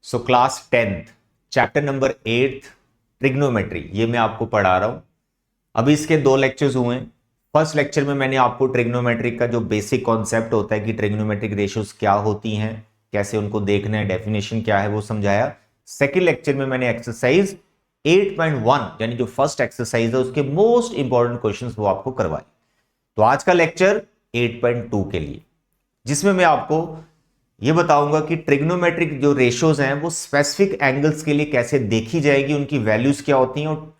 So class 10th chapter number 8 trigonometry, ये मैं आपको पढ़ा रहा हूं। अभी इसके 2 लेक्चर्स हुए हैं। फर्स्ट लेक्चर में मैंने आपको ट्रिग्नोमेट्रिक का जो बेसिक कॉन्सेप्ट होता है कि ट्रिग्नोमेट्रिक रेशियोज क्या होती हैं, कैसे उनको देखना है, डेफिनेशन क्या है, वो समझाया। सेकेंड लेक्चर में मैंने एक्सरसाइज 8.1 यानी जो फर्स्ट एक्सरसाइज है उसके मोस्ट इंपॉर्टेंट क्वेश्चंस वो आपको करवाए। तो आज का लेक्चर 8.2 के लिए, जिसमें मैं आपको ये बताऊंगा कि ट्रिग्नोमेट्रिक जो रेशियोज हैं वो स्पेसिफिक एंगल्स के लिए कैसे देखी जाएगी, उनकी वैल्यूज क्या होती हैं, और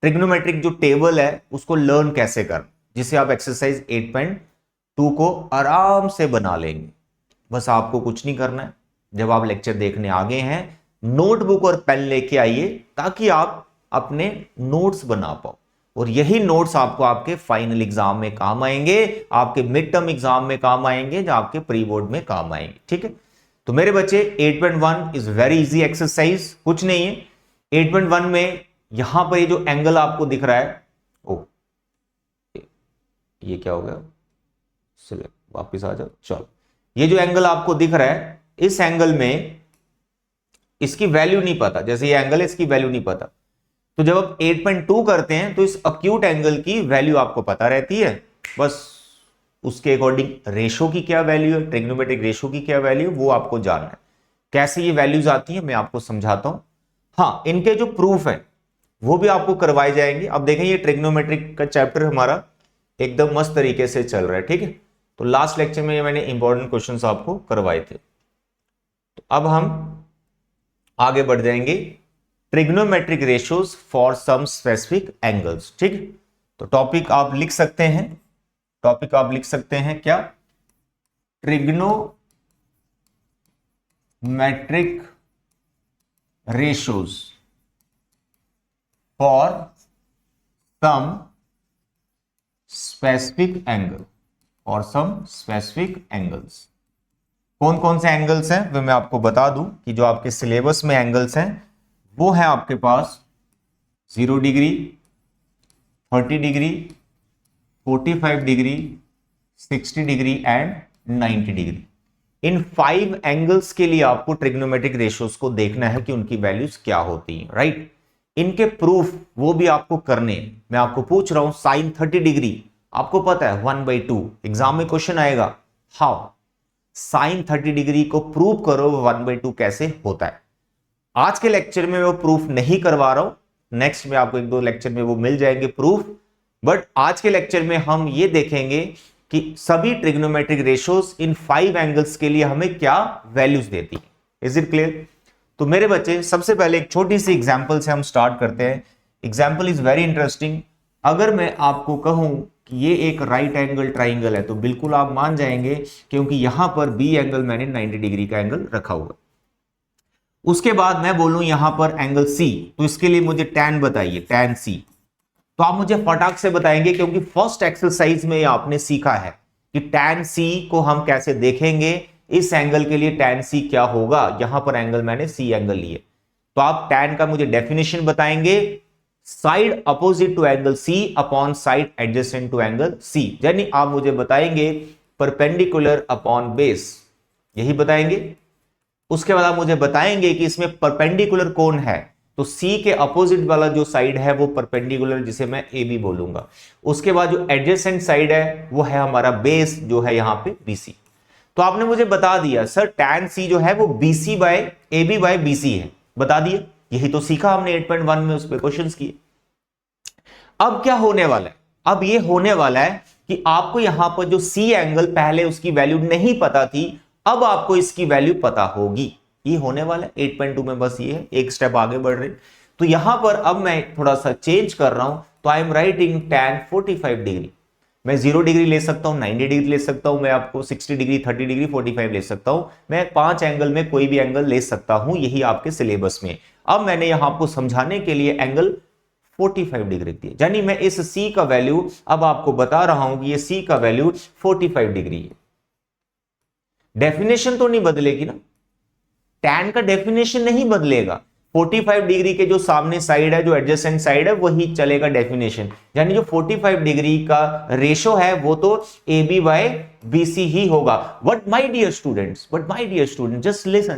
ट्रिग्नोमेट्रिक जो टेबल है उसको लर्न कैसे कर, जिसे आप एक्सरसाइज 8.2 को आराम से बना लेंगे। बस आपको कुछ नहीं करना है। जब आप लेक्चर देखने आ गए हैं, नोटबुक और पेन लेके आइए ताकि आप अपने नोट्स बना पाओ, और यही नोट्स आपको आपके फाइनल एग्जाम में काम आएंगे, आपके मिड टर्म एग्जाम में काम आएंगे, जो आपके प्री बोर्ड में काम आएंगे। ठीक है, तो मेरे बच्चे 8.1 इज वेरी इजी एक्सरसाइज, कुछ नहीं है। 8.1 में यहां पर ये जो एंगल आपको दिख रहा है, ओ ये क्या हो गया, चलो वापिस आ जाओ। चलो, ये जो एंगल आपको दिख रहा है, इस एंगल में इसकी वैल्यू नहीं पता, जैसे ये एंगल है इसकी वैल्यू नहीं पता, तो जब आप 8.2 करते हैं तो इस अक्यूट एंगल की वैल्यू आपको पता रहती है। बस उसके अकॉर्डिंग रेशो की क्या वैल्यू है, ट्रिग्नोमेट्रिक रेशो की क्या वैल्यू, वो आपको जानना है। कैसे ये वैल्यूज आती है मैं आपको समझाता हूं। हाँ, इनके जो प्रूफ है वो भी आपको करवाए जाएंगे। अब देखें, ये ट्रिग्नोमेट्रिक का चैप्टर हमारा एकदम मस्त तरीके से चल रहा है। ठीक है, तो लास्ट लेक्चर में मैंने इंपॉर्टेंट क्वेश्चंस आपको करवाए थे। तो अब हम आगे बढ़ जाएंगे, trigonometric ratios for some specific angles. ठीक है, तो टॉपिक आप लिख सकते हैं, टॉपिक आप लिख सकते हैं क्या, trigonometric ratios for some specific angle, और सम स्पेसिफिक एंगल्स। कौन कौन से एंगल्स हैं वो मैं आपको बता दूं कि जो आपके सिलेबस में एंगल्स हैं वो है आपके पास 0 degree, 30 degree, 45 degree, 60 degree and 90 degree. In 5 angles के लिए आपको ट्रिग्नोमेट्रिक रेशियोज को देखना है कि उनकी वैल्यूज क्या होती हैं। राइट, इनके प्रूफ वो भी आपको करने। मैं आपको पूछ रहा हूं साइन 30 डिग्री, आपको पता है 1/2, एग्जाम में क्वेश्चन आएगा, हाउ साइन 30 डिग्री को प्रूव करो 1/2 कैसे होता है। आज के लेक्चर में वो प्रूफ नहीं करवा रहा हूं, नेक्स्ट में आपको 1-2 लेक्चर में वो मिल जाएंगे प्रूफ। बट आज के लेक्चर में हम ये देखेंगे कि सभी ट्रिग्नोमेट्रिक रेशियोज इन 5 एंगल्स के लिए हमें क्या वैल्यूज देती है। Is it clear? तो मेरे बच्चे, सबसे पहले एक छोटी सी एग्जांपल से हम स्टार्ट करते हैं। Example is very interesting. अगर मैं आपको कहूं कि ये एक राइट एंगल ट्राइंगल है तो बिल्कुल आप मान जाएंगे, क्योंकि यहां पर बी एंगल मैंने 90 डिग्री का एंगल रखा हुआ। उसके बाद मैं बोलूं यहां पर एंगल सी, तो इसके लिए मुझे टैन बताइए, टैन सी। तो आप मुझे फटाक से बताएंगे, क्योंकि फर्स्ट एक्सरसाइज में आपने सीखा है कि टैन सी को हम कैसे देखेंगे, इस एंगल के लिए टैन सी क्या होगा। यहां पर एंगल मैंने सी एंगल लिए, तो आप टैन का मुझे डेफिनेशन बताएंगे, side opposite to angle C upon side adjacent to angle C, यानी आप मुझे बताएंगे परपेंडिकुलर अपॉन बेस, यही बताएंगे। उसके बाद आप मुझे बताएंगे कि इसमें परपेंडिकुलर कौन है, तो सी के अपोजिट वाला जो साइड है वो परपेंडिकुलर, जिसे मैं ए बी बोलूंगा। उसके बाद जो एडजेसेंट साइड है वो है हमारा बेस, जो है यहां पे बीसी। तो आपने मुझे बता दिया सर टैन सी जो है वो BC by A B by BC है, बता दिए। यही तो सीखा हमने 8.1 में, उस पर क्वेश्चंस किए। अब क्या होने वाला है, अब ये होने वाला है कि आपको यहां पर जो सी एंगल पहले उसकी वैल्यू नहीं पता थी, अब आपको इसकी वैल्यू पता होगी। ये होने वाला है 8.2 में, बस ये है, एक स्टेप आगे बढ़ रहे। तो यहां पर अब मैं थोड़ा सा चेंज कर रहा हूं, तो I am writing tan 45 degree. मैं 0 डिग्री ले सकता हूं, 90 डिग्री ले सकता हूं, मैं आपको 60 डिग्री, 30 डिग्री, 45 ले सकता हूं। मैं 5 एंगल में कोई भी एंगल ले सकता हूं, यही आपके सिलेबस में। अब मैंने यहां आपको समझाने के लिए एंगल 45 डिग्री दिया, यानी मैं इस सी का वैल्यू अब आपको बता रहा हूं कि ये सी का वैल्यू 45 डिग्री है। डेफिनेशन तो नहीं बदलेगी ना, टैन का डेफिनेशन नहीं बदलेगा। 45 डिग्री के जो सामने साइड है, जो एडजेसेंट साइड है, वही चलेगा डेफिनेशन। यानी जो 45 डिग्री का रेशो है वो तो A B by B C ही होगा। But my dear students,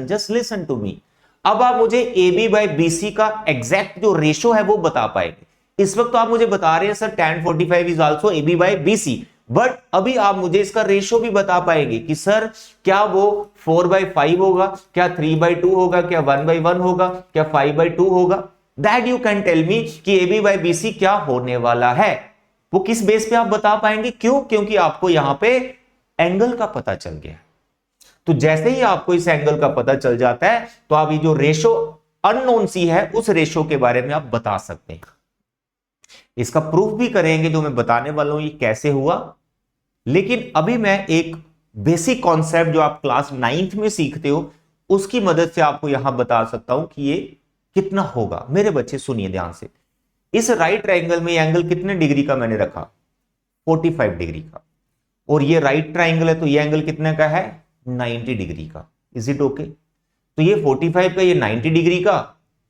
just listen to me. अब आप मुझे A B by B C का एग्जैक्ट जो रेशो है वो बता पाएंगे। इस वक्त तो आप मुझे बता रहे हैं sir tan 45 is also A B by B C, but अभी आप मुझे इसका रेशो भी बता पाएंगे कि सर क्या वो 4/5 होगा, क्या 3/2 होगा, क्या 1/1 होगा, क्या 5/2 होगा। That you can tell me कि A B by B C क्या होने वाला है। वो किस बेस पे आप बता पाएंगे, क्यों? क्योंकि आपको यहां पे एंगल का पता चल गया। तो जैसे ही आपको इस एंगल का पता चल जाता है तो आप ये जो रेशो अननोन सी है उस रेशो के बारे में आप बता सकते हैं। इसका प्रूफ भी करेंगे जो मैं बताने वाला हूं ये कैसे हुआ। लेकिन अभी मैं एक बेसिक कॉन्सेप्ट जो आप क्लास 9th में सीखते हो उसकी मदद से आपको यहां बता सकता हूं कि ये कितना होगा। मेरे बच्चे सुनिए ध्यान से, इस राइट ट्राइंगल में एंगल कितने डिग्री का मैंने रखा, 45 डिग्री का, और ये राइट ट्राइंगल है तो ये एंगल कितने का है, 90 डिग्री का। Is it okay? तो ये 45 का, ये 90 डिग्री का।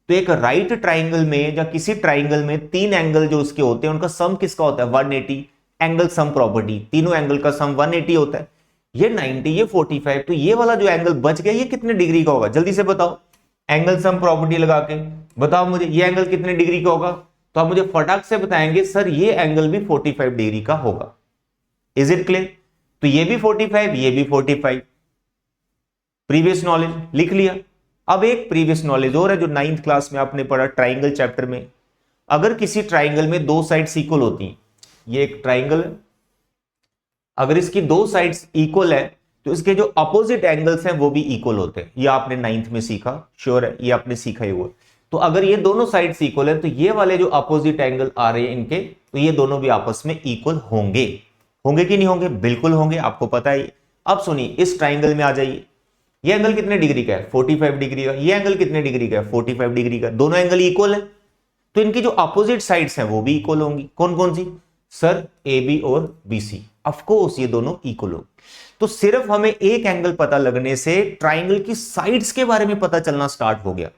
तो एक राइट ट्राइंगल में या किसी ट्राइंगल में तीन एंगल जो उसके होते हैं उनका सम किसका होता है, 180। एंगल सम प्रॉपर्टी, तीनों एंगल का सम 180 होता है। ये 90, ये 45, तो ये वाला जो एंगल बच गया ये कितने डिग्री का होगा, जल्दी से बताओ। एंगल सम प्रॉपर्टी लगा के बताओ मुझे ये एंगल कितने डिग्री का होगा। तो आप मुझे फटाक से बताएंगे सर ये एंगल भी 45 डिग्री का होगा। Is it clear? तो ये भी 45, ये भी 45। प्रीवियस नॉलेज लिख लिया। अब एक प्रीवियस नॉलेज और है जो 9th क्लास में आपने पढ़ा ट्राइंगल चैप्टर में। अगर किसी ट्राइंगल में दो साइड्स इक्वल होती हैं, ये एक ट्राइंगल है, अगर इसकी दो साइड्स इक्वल है तो इसके जो अपोजिट एंगल्स हैं वो भी इक्वल होते हैं। ये आपने 9th में सीखा, श्योर है ये आपने सीखा ही हुआ। तो अगर ये दोनों साइड्स इक्वल है तो ये वाले जो अपोजिट एंगल आ रहे हैं इनके, तो ये दोनों भी आपस में इक्वल होंगे। होंगे कि नहीं होंगे? बिल्कुल होंगे, आपको पता है। अब सुनिए, इस ट्राइंगल में आ जाइए। ये एंगल कितने डिग्री का है, 45 डिग्री का। ये एंगल कितने डिग्री का है, 45 डिग्री का। दोनों एंगल इक्वल है तो इनकी जो अपोजिट साइड्स हैं वो भी इक्वल होंगी। कौन कौन सी? सर ए बी और बी सी। ऑफ कोर्स ये दोनों इक्वल होंगे। तो सिर्फ हमें एक एंगल पता लगने से ट्राइंगल की साइड्स के बारे में पता चलना स्टार्ट हो गया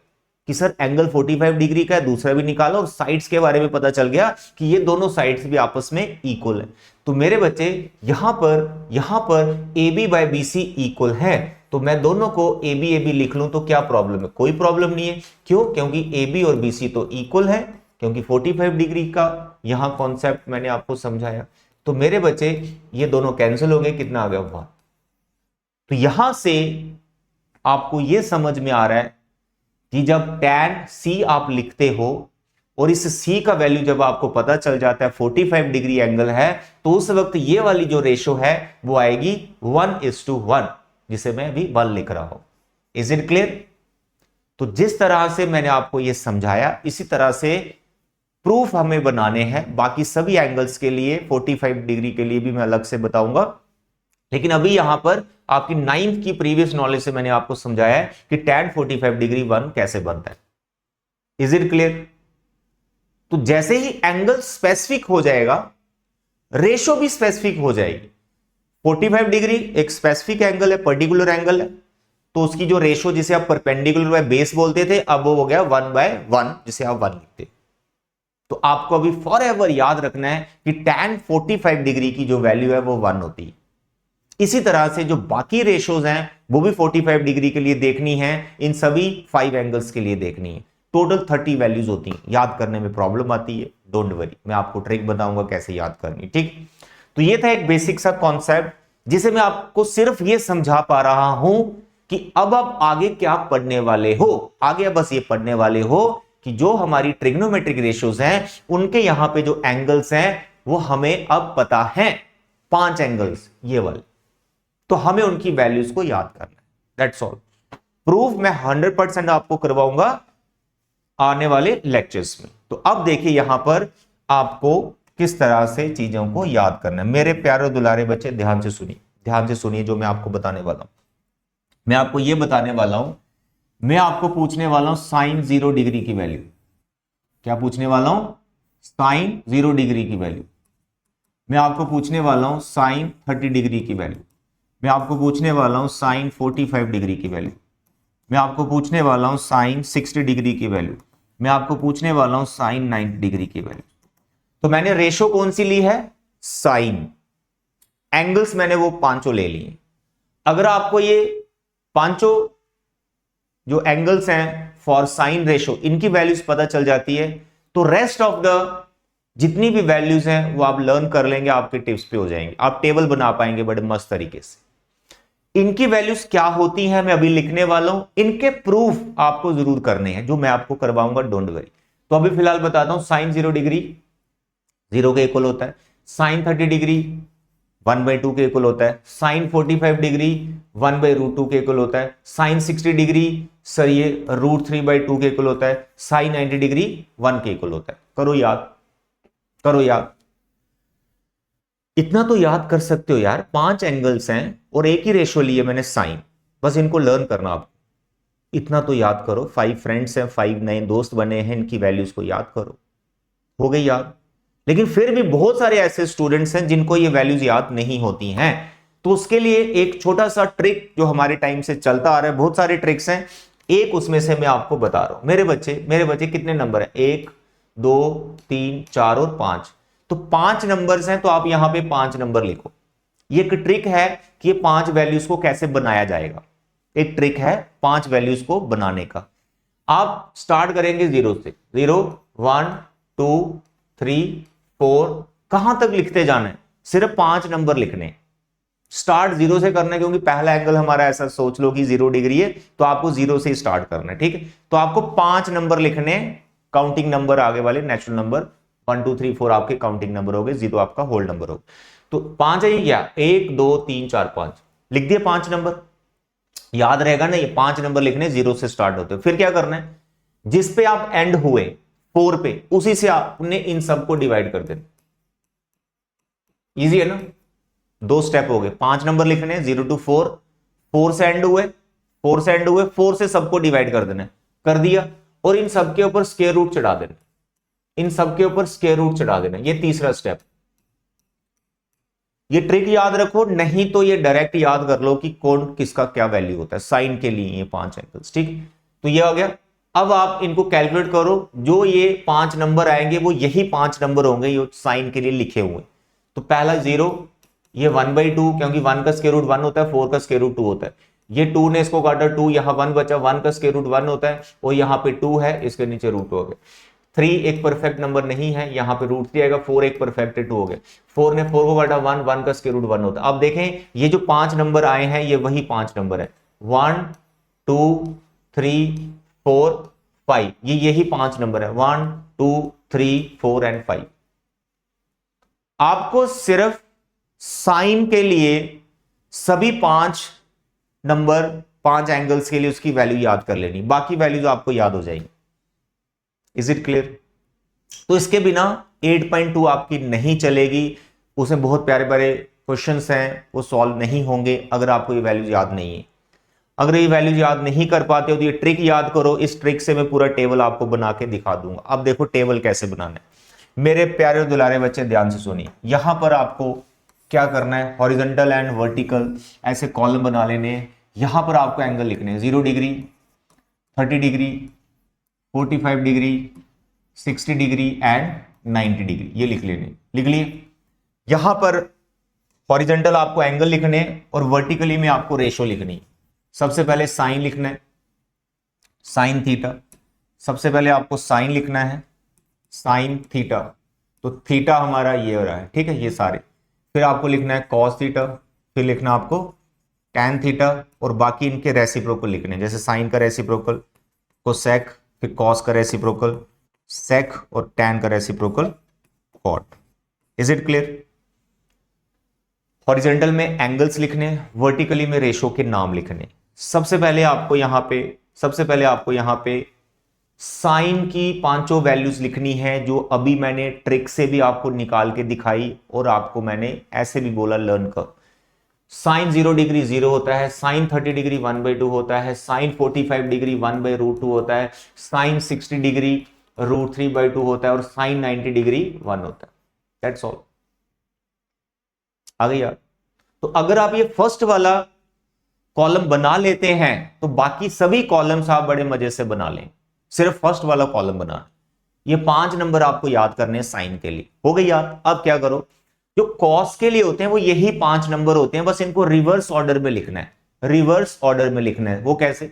कि सर एंगल 45 डिग्री का है, दूसरा भी निकाला और साइड्स के बारे में पता चल गया कि ये दोनों साइड्स भी आपस में इक्वल है। तो मेरे बच्चे यहां पर A B by B C equal है, तो मैं दोनों को ए बी लिख लूं तो क्या प्रॉब्लम है? कोई प्रॉब्लम नहीं है। क्यों? क्योंकि ए बी और बी सी तो इक्वल है, क्योंकि 45 डिग्री का यहां कॉन्सेप्ट मैंने आपको समझाया। तो मेरे बच्चे ये दोनों कैंसिल हो गए, कितना आ गया, 1। तो यहां से आपको यह समझ में आ रहा है कि जब tan c आप लिखते हो और इस c का वैल्यू जब आपको पता चल जाता है 45 डिग्री एंगल है, तो उस वक्त ये वाली जो रेशो है वो आएगी 1:1, जिसे मैं अभी 1 लिख रहा हूं। Is it clear? तो जिस तरह से मैंने आपको यह समझाया इसी तरह से प्रूफ हमें बनाने हैं। बाकी सभी एंगल्स के लिए 45 डिग्री के लिए भी मैं अलग से बताऊंगा, लेकिन अभी यहां पर आपकी 9th की प्रीवियस नॉलेज से मैंने आपको समझाया है कि tan 45 डिग्री 1 कैसे बनता है। Is it clear? तो जैसे ही एंगल स्पेसिफिक हो जाएगा रेशो भी स्पेसिफिक हो जाएगी। 45 डिग्री एक स्पेसिफिक एंगल है, पर्टिकुलर एंगल है, तो उसकी जो रेशो जिसे आप परपेंडिकुलर बाय बेस बोलते थे अब वो हो गया 1/1, जिसे आप 1 लिखते। तो आपको अभी फॉर एवर याद रखना है कि tan 45 डिग्री की जो वैल्यू है वो 1 होती है। इसी तरह से जो बाकी रेशोज हैं वो भी 45 डिग्री के लिए देखनी है, इन सभी 5 एंगल्स के लिए देखनी है। टोटल 30 वैल्यूज होती हैं, याद करने में प्रॉब्लम आती है, डोंट वरी, मैं आपको ट्रिक बताऊंगा कैसे याद करनी। ठीक, तो ये था एक बेसिक सा कॉन्सेप्ट जिसे मैं आपको सिर्फ ये समझा पा रहा हूं कि अब आप आगे क्या पढ़ने वाले हो। आगे बस ये पढ़ने वाले हो कि जो हमारी ट्रिग्नोमेट्रिक रेशियोज हैं उनके यहां पे जो एंगल्स हैं वो हमें अब पता है, 5 एंगल्स ये वाले, तो हमें उनकी वैल्यूज को याद करना है। That's all. प्रूफ मैं 100% आपको करवाऊंगा आने वाले लेक्चर्स में। तो अब देखिए यहां पर आपको किस तरह से चीजों को याद करना है। मेरे प्यारे दुलारे बच्चे ध्यान से सुनिए, ध्यान से सुनिए जो मैं आपको बताने वाला हूं। मैं आपको यह बताने वाला हूं, मैं आपको पूछने वाला हूं साइन 0 डिग्री की वैल्यू। क्या पूछने वाला हूं? साइन 0 डिग्री की वैल्यू। मैं आपको पूछने वाला हूं साइन 30 डिग्री की वैल्यू। मैं आपको पूछने वाला हूं साइन 45 डिग्री की वैल्यू। मैं आपको पूछने वाला हूं साइन 60 डिग्री की वैल्यू। मैं आपको पूछने वाला हूं साइन 90 डिग्री की वैल्यू। तो मैंने रेशो कौन सी ली है? साइन। एंगल्स मैंने वो पांचों ले लिए। अगर आपको ये पांचों जो एंगल्स हैं फॉर साइन रेशो, इनकी वैल्यूज पता चल जाती है, तो रेस्ट ऑफ द जितनी भी वैल्यूज हैं वो आप लर्न कर लेंगे, आपके टिप्स पे हो जाएंगे, आप टेबल बना पाएंगे बड़े मस्त तरीके से। इनकी वैल्यूज क्या होती हैं मैं अभी लिखने वाला हूं, इनके प्रूफ आपको जरूर करने हैं, जो मैं आपको करवाऊंगा, डोंट वरी। तो अभी फिलहाल बताता हूं, साइन 0 डिग्री 0 के इक्वल होता है, साइन 30 डिग्री 1/2 के इक्वल होता है, साइन 45 डिग्री 1/√2 के इक्वल होता है, साइन 60 डिग्री सर ये √3/2 के इक्वल होता है, साइन 90 डिग्री 1 के इक्वल होता है। करो याद, करो याद, इतना तो याद कर सकते हो यार, 5 एंगल्स हैं और एक ही रेशो लिए मैंने साइन, बस इनको लर्न करना आपको, इतना तो याद करो। 5 फ्रेंड्स हैं, 5 नए दोस्त बने हैं, इनकी वैल्यूज को याद करो, हो गई याद। लेकिन फिर भी बहुत सारे ऐसे स्टूडेंट्स हैं जिनको ये वैल्यूज याद नहीं होती हैं, तो उसके लिए एक छोटा सा ट्रिक जो हमारे टाइम से चलता आ रहा है, बहुत सारे ट्रिक्स हैं, एक उसमें से मैं आपको बता रहा हूं। मेरे बच्चे कितने नंबर है, 1 2 3 4 और 5, तो 5 नंबर्स हैं, तो आप यहां पे 5 नंबर लिखो। ये एक ट्रिक है कि ये 5 वैल्यूज को कैसे बनाया जाएगा, एक ट्रिक है 5 वैल्यूज को बनाने का। आप स्टार्ट करेंगे 0 से, 0 1 2 3 4, कहां तक लिखते जाना है, सिर्फ 5 नंबर लिखने। स्टार्ट 0 से करना है, क्योंकि पहला एंगल हमारा ऐसा सोच लो कि 0 डिग्री है, तो आपको 0 से स्टार्ट करना है, ठीक है। तो आपको 5 नंबर लिखने, काउंटिंग नंबर आगे वाले नेचुरल नंबर, 1 2 3 4 आपके काउंटिंग नंबर हो गए, 0 आपका होल नंबर हो। तो 5 है क्या, 1 2 3 4 5 लिख दिए 5 नंबर, याद रहेगा ना, ये 5 नंबर लिखने 0 से स्टार्ट होते हैं। फिर क्या करना है, जिस पे आप एंड हुए 4 पे, उसी से आपने इन सबको डिवाइड कर देना। इजी है ना, 2 स्टेप हो गए, 5 नंबर लिखने 0 to 4, 4 से एंड हुए, 4 से एंड हुए, 4 से सबको डिवाइड कर देना, कर दिया, और इन सबके ऊपर स्क्वायर रूट चढ़ा देना, इन सबके ऊपर स्क्वायर रूट चढ़ा देना, ये तीसरा स्टेप। ये ट्रिक याद रखो, नहीं तो ये डायरेक्ट याद कर लो कि कौन किसका क्या वैल्यू होता है साइन के लिए, ये 5 एंगल्स, ठीक। तो ये हो गया। अब आप इनको कैलकुलेट करो, जो ये 5 नंबर आएंगे वो यही 5 नंबर होंगे ये साइन के लिए लिखे हुए। तो पहला 0, ये 1/2, क्योंकि 1 का स्क्वायर रूट 1 होता है, 4 का स्क्वायर रूट 2 होता है, ये 2 ने इसको काटा 2, यहां 1 बचा, 1 का स्क्वायर रूट 1 होता है, और यहां पे 2 है, इसके नीचे रूट हो गए। 3 एक परफेक्ट नंबर नहीं है, यहां पे √3 आएगा, 4 एक परफेक्ट है, 2 हो गए, 4 ने 4 को काटा 1, 1 का स्क्वायर रूट 1 होता है। अब देखें ये जो 5 नंबर आए हैं ये वही 5 नंबर है, 1 2 3 4 5, ये यही 5 नंबर है, 1 2 3 4 एंड 5। आपको सिर्फ साइन के लिए सभी 5 नंबर 5 एंगल्स के लिए उसकी वैल्यू याद कर लेनी, बाकी वैल्यूज आपको याद हो जाएगी। Is it clear? तो इसके बिना 8.2 आपकी नहीं चलेगी, उसमें बहुत प्यारे प्यारे क्वेश्चंस हैं, वो सॉल्व नहीं होंगे अगर आपको ये वैल्यूज याद नहीं है। अगर ये वैल्यूज याद नहीं कर पाते हो तो ये ट्रिक याद करो, इस ट्रिक से मैं पूरा टेबल आपको बना के दिखा दूंगा। अब देखो टेबल कैसे बनाना है, मेरे प्यारे दुलारे बच्चे ध्यान से सुनिए। यहां पर आपको क्या करना है, हॉरिजॉन्टल एंड वर्टिकल ऐसे कॉलम बना लेने हैं। यहां पर आपको एंगल लिखने हैं, 0 degree 30 degree 45 degree 60 degree and 90 degree, ये लिख लेने, लिख लिए। यहां पर हॉरिजॉन्टल आपको एंगल लिखने हैं और वर्टिकली में आपको रेशो लिखनी है। सबसे पहले साइन लिखना है, साइन थीटा, सबसे पहले आपको साइन लिखना है, साइन थीटा, तो थीटा हमारा ये हो रहा है, ठीक है, ये सारे। फिर आपको लिखना है कॉस थीटा, फिर लिखना आपको टैन थीटा, और बाकी इनके रेसिप्रोकल लिखने हैं, जैसे साइन का रेसिप्रोकल कोसेक, फिर कॉस का रेसिप्रोकल सेक, और टैन का reciprocal cot. Is it clear? Horizontal में एंगल्स लिखने, वर्टिकली में रेशो के नाम लिखने। सबसे पहले आपको यहां पे साइन की 5 वैल्यूज लिखनी है, जो अभी मैंने ट्रिक से भी आपको निकाल के दिखाई, और आपको मैंने ऐसे भी बोला लर्न कर। साइन 0 डिग्री 0 होता है, साइन 30 डिग्री 1/2 होता है, साइन 45 डिग्री 1/√2 होता है, साइन 60 डिग्री √3/2 होता है, और साइन 90 डिग्री 1 होता है। That's all. आ गई यार? तो अगर आप ये फर्स्ट वाला कॉलम बना लेते हैं तो बाकी सभी कॉलम्स आप बड़े मजे से बना लें, सिर्फ फर्स्ट वाला कॉलम बनाना। ये 5 नंबर आपको याद करने हैं साइन के लिए, हो गई याद? अब क्या करो, जो कॉस के लिए होते हैं वो यही 5 नंबर होते हैं, बस इनको रिवर्स ऑर्डर में लिखना है, रिवर्स ऑर्डर में लिखना है। वो कैसे?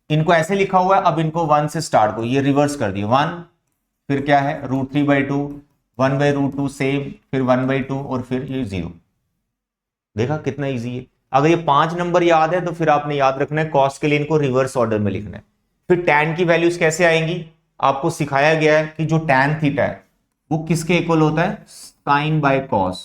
इनको ऐसे लिखा हुआ है, अब इनको 1 से स्टार्ट करो, ये रिवर्स कर दिया 1, फिर क्या है √3/2, 1/√2 सेम, फिर 1/2 और फिर ये 0। देखा कितना इजी है। अगर ये 5 नंबर याद है तो फिर आपने याद रखना है कॉस के लिए इनको रिवर्स ऑर्डर में लिखना है। फिर टैन की वैल्यूज कैसे आएंगी, आपको सिखाया गया है कि जो टैन थीटा है वो किसके इक्वल होता है, साइन बाय कॉस।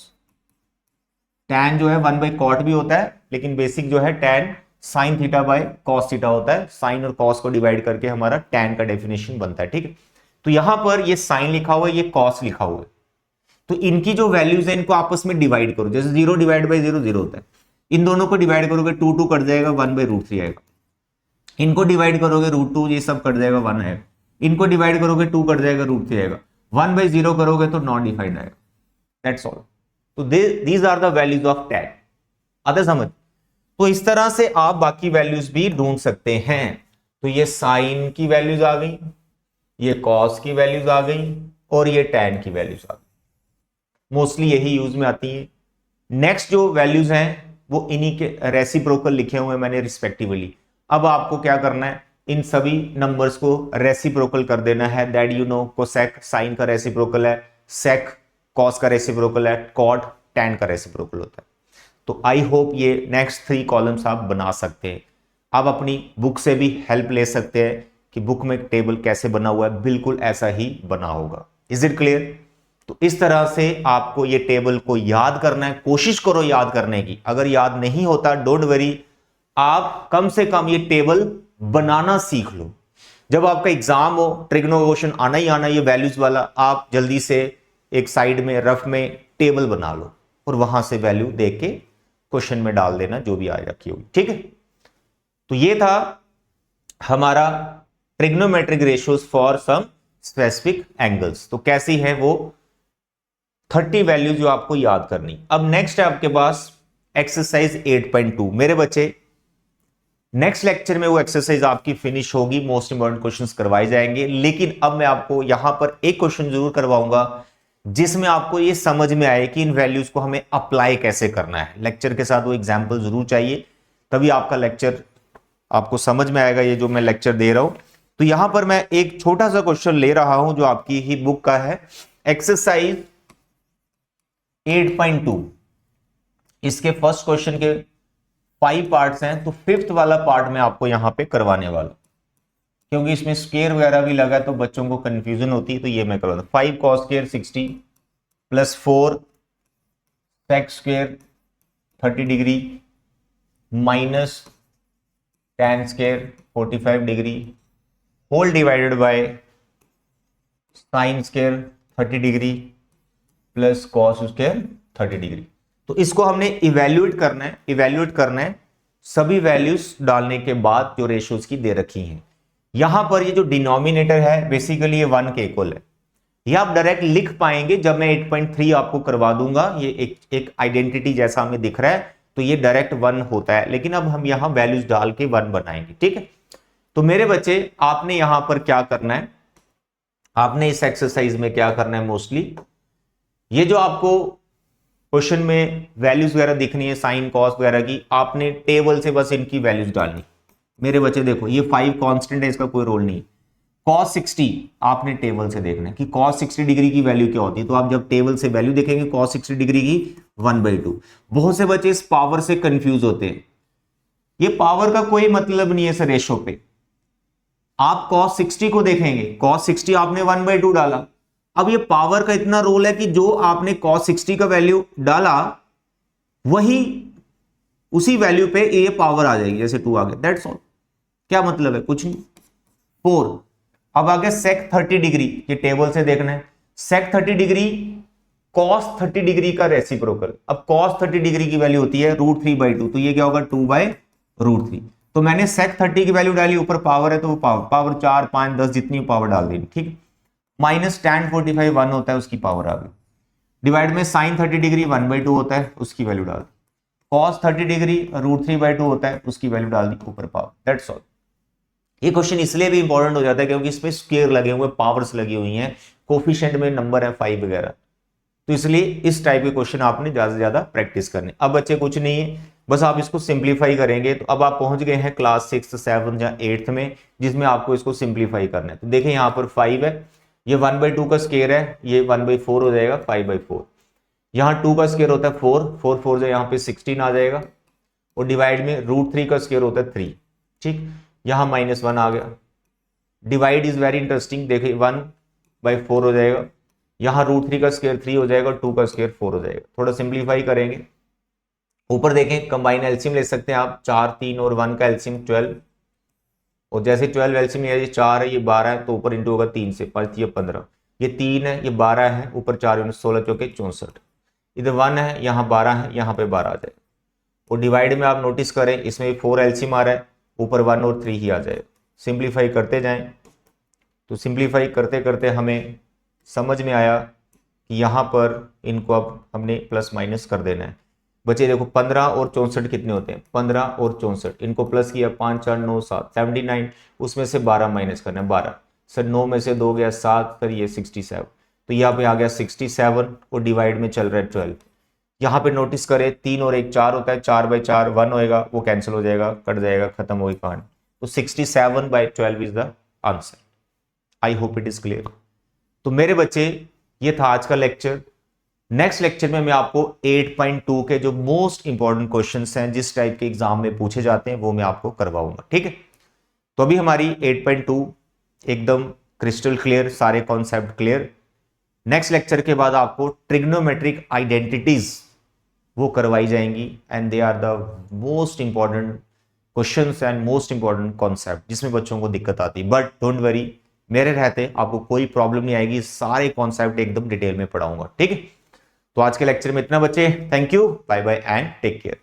टैन जो है 1/cot भी होता है, लेकिन बेसिक जो है tan sine theta by cos theta होता है। साइन और कॉस को डिवाइड करके हमारा टैन का डेफिनेशन बनता है, ठीक है। तो यहां पर ये साइन लिखा हुआ है, ये कॉस लिखा हुआ है, तो इनकी जो वैल्यूज है इनको आपस में डिवाइड करो। जैसे 0 डिवाइड बाई 0 0 होता है, इन दोनों को डिवाइड करोगे 2 2 कट जाएगा, 1/√3 आएगा। इनको डिवाइड करोगे √2, ये सब कट जाएगा, 1 आएगा। इनको डिवाइड करोगे 2 कट जाएगा, √3 आएगा। 1/0 करोगे तो नॉन डिफाइंड आएगा। That's all. तो these are the values of tan. आते समझ। तो इस तरह से आप बाकी वैल्यूज भी ढूंढ सकते हैं। तो ये साइन की वैल्यूज आ गई, ये कॉस की वैल्यूज आ गई, और ये टैन की वैल्यूज आ गई। मोस्टली यही यूज में आती है। नेक्स्ट जो वैल्यूज हैं वो इन्हीं के रेसिप्रोकल लिखे हुए हैं मैंने रिस्पेक्टिवली। अब आपको क्या करना है, इन सभी नंबर्स को रेसिप्रोकल कर देना है। That you know, cosec sine का रेसिप्रोकल है, सेक कॉस का रेसिप्रोकल है, कॉट टैन का रेसिप्रोकल होता है। तो आई होप ये नेक्स्ट 3 कॉलम्स आप बना सकते हैं। आप अपनी बुक से भी हेल्प ले सकते हैं कि बुक में टेबल कैसे बना हुआ है, बिल्कुल ऐसा ही बना होगा। Is it clear? तो इस तरह से आपको ये टेबल को याद करना है, कोशिश करो याद करने की। अगर याद नहीं होता डोंट वरी, आप कम से कम ये टेबल बनाना सीख लो। जब आपका एग्जाम हो, ट्रिग्नोमेट्री आना ही आना, ये वैल्यूज वाला, आप जल्दी से एक साइड में रफ में टेबल बना लो और वहां से वैल्यू देख के क्वेश्चन में डाल देना जो भी आ रखी होगी, ठीक है। तो ये था हमारा trigonometric ratios for some specific angles. तो कैसी है वो 30 वैल्यूज जो आपको याद करनी। अब नेक्स्ट है आपके पास एक्सरसाइज 8.2। मेरे बच्चे नेक्स्ट लेक्चर में वो एक्सरसाइज आपकी फिनिश होगी, मोस्ट इंपॉर्टेंट क्वेश्चंस करवाए जाएंगे। लेकिन अब मैं आपको यहां पर एक क्वेश्चन जरूर करवाऊंगा जिसमें आपको ये समझ में आए कि इन वैल्यूज को हमें अप्लाई कैसे करना है। लेक्चर के साथ वो एग्जाम्पल जरूर चाहिए, तभी आपका लेक्चर आपको समझ में आएगा, ये जो मैं लेक्चर दे रहा हूं। तो यहां पर मैं एक छोटा सा क्वेश्चन ले रहा हूं जो आपकी ही बुक का है, एक्सरसाइज 8.2। इसके फर्स्ट क्वेश्चन के 5 पार्ट्स हैं, तो 5th वाला पार्ट में आपको यहां पे करवाने वाला, क्योंकि इसमें स्क्वायर वगैरह भी लगा है तो बच्चों को कंफ्यूजन होती है, तो ये मैं करवाता हूं। 5 cos square 60 plus 4 sec square 30 degree minus tan square 45 degree whole divided by sin square 30 degree plus cos square 30 degree. तो इसको हमने इवेल्युएट करना है सभी वैल्यूज डालने के बाद जो रेशियोज की दे रखी हैं। यहां पर ये जो डिनोमिनेटर है बेसिकली ये 1 के इक्वल है। ये आप डायरेक्ट लिख पाएंगे जब मैं 8.3 आपको करवा दूंगा। ये एक आइडेंटिटी जैसा हमें दिख रहा है, तो ये डायरेक्ट 1 होता है, लेकिन अब हम यहां वैल्यूज डाल के 1 बनाएंगे, ठीक है। तो मेरे बच्चे आपने यहां पर क्या करना है, आपने इस एक्सरसाइज में क्या करना है, मोस्टली ये जो आपको क्वेश्चन में वैल्यूज वगैरह दिखनी है साइन कॉस वगैरह की, आपने टेबल से बस इनकी वैल्यूज डालनी। मेरे बच्चे देखो ये 5 कांस्टेंट है, इसका कोई रोल नहीं। cos 60 आपने टेबल से देखना है कि cos 60 डिग्री की वैल्यू क्या होती है। तो आप जब टेबल से वैल्यू देखेंगे cos 60 डिग्री की 1/2। बहुत से बच्चे इस पावर से कंफ्यूज होते हैं, ये पावर का कोई मतलब नहीं है सर रेशो पे। आप cos 60 को देखेंगे, cos 60 आपने 1/2 डाला। अब ये पावर का इतना रोल है कि जो आपने cos 60 का वैल्यू डाला वही उसी वैल्यू पे ये पावर आ जाएगी, जैसे 2 आ गया, दैट्स ऑल। क्या मतलब है, कुछ नहीं। 4 अब आ गया sec 30 डिग्री, ये टेबल से देखना है। sec 30 डिग्री cos 30 डिग्री का रेसिप्रोकल। अब cos 30 डिग्री की वैल्यू होती है √3/2, तो ये क्या होगा 2/√3। तो मैंने sec 30 की वैल्यू डाली, ऊपर पावर है तो वो पावर 4 5 10 जितनी पावर डाल देनी, ठीक है। माइनस tan 45 1 होता है, उसकी पावर आ गई। डिवाइड में sin 30 डिग्री 1/2 होता है, उसकी वैल्यू डाल दी। cos 30 डिग्री √3/2 होता है, उसकी वैल्यू डाल दी, ऊपर पावर, दैट्स ऑल। ये क्वेश्चन इसलिए भी इंपॉर्टेंट हो जाता है क्योंकि इसमें स्क्वायर लगे हुए, पावर्स लगी हुई हैं, कोफिशिएंट में नंबर है 5 वगैरह, तो इसलिए इस टाइप के क्वेश्चन आपने ज्यादा से ज्यादा प्रैक्टिस करने। अब बच्चे कुछ नहीं है, बस आप इसको सिंप्लीफाई करेंगे। तो अब आप पहुंच गए हैं क्लास 6, 7 या 8 में, जिसमें आपको इसको सिंप्लीफाई करना है। तो देखिए यहाँ पर 5 है, ये 1/2 का स्केयर है, ये 1/4 हो जाएगा 5/4। यहाँ 2 का स्केयर होता है 4, 4 4 से यहाँ पे 16 आ जाएगा, और डिवाइड में √3 का स्केयर होता है 3। ठीक, यहाँ -1 आ गया। डिवाइड इज वेरी इंटरेस्टिंग, देखिए 1/4 हो जाएगा, यहाँ √3 का स्केयर 3 हो जाएगा, 2 का स्केयर 4 हो जाएगा। थोड़ा सिंप्लीफाई करेंगे। ऊपर देखें कंबाइन एलसीएम ले सकते हैं आप, 4, 3 और 1 का एलसीएम 12, और जैसे 12 एलसीएम ये 4 है, ये 12 है, तो ऊपर इंटू होगा 3 से, 5 ये 15, ये 3 है, ये 12 है, ऊपर 4 16 चौके 64, इधर 1 है, यहाँ 12 है, यहाँ पे 12 आ जाए। और डिवाइड में आप नोटिस करें, इसमें 4 एलसीएम आ रहा है, ऊपर 1 और 3 ही आ जाए। सिंप्लीफाई करते जाएं, तो सिंप्लीफाई करते करते हमें समझ में आया कि यहाँ पर इनको अब हमने प्लस माइनस कर देना है। बच्चे देखो 15 और 64 कितने होते हैं, 15 और 64, इनको प्लस किया 5 4 9 7 79, उसमें से 12 माइनस करना है 12। सर 9 में से 2 गया 7, सर ये 67, तो यहाँ पे आ गया 67, और डिवाइड में चल रहा है 12। यहाँ पे नोटिस करें 3 और 1 4 होता है, 4/4 1 होएगा, वो कैंसिल हो जाएगा, कट जाएगा, खत्म होगी कहानी। तो 67/12 is the answer. I hope it is clear. तो मेरे बच्चे ये था आज का लेक्चर। नेक्स्ट लेक्चर में मैं आपको 8.2 के जो मोस्ट इंपॉर्टेंट क्वेश्चंस हैं, जिस टाइप के एग्जाम में पूछे जाते हैं, वो मैं आपको करवाऊंगा। ठीक है, तो अभी हमारी 8.2 एकदम क्रिस्टल क्लियर, सारे कॉन्सेप्ट क्लियर। नेक्स्ट लेक्चर के बाद आपको ट्रिग्नोमेट्रिक आइडेंटिटीज वो करवाई जाएंगी, and they are the most important questions and most important concept, जिसमें बच्चों को दिक्कत आती है। बट डोंट वरी, मेरे रहते आपको कोई प्रॉब्लम नहीं आएगी, सारे कॉन्सेप्ट एकदम डिटेल में पढ़ाऊंगा। ठीक है, तो आज के लेक्चर में इतना बच्चे, thank you, bye bye and take care.